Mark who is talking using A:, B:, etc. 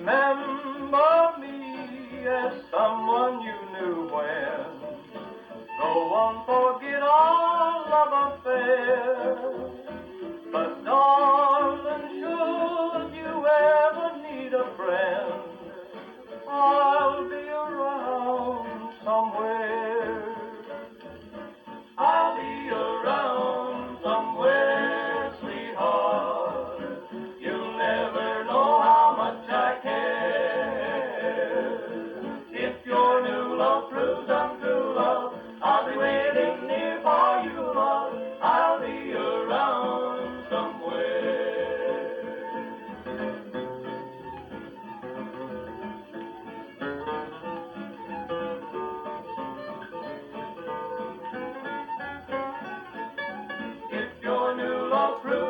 A: Remember me as someone you knew when. Go on, forget our love affair. But darling, should you ever need a friend, I'll be around somewhere. I'll be around somewhere, sweetheart. You'll never know how much I care. If your new love proves untrue love, I'll be waiting near for you, love. I'll be around somewhere. If your new love proves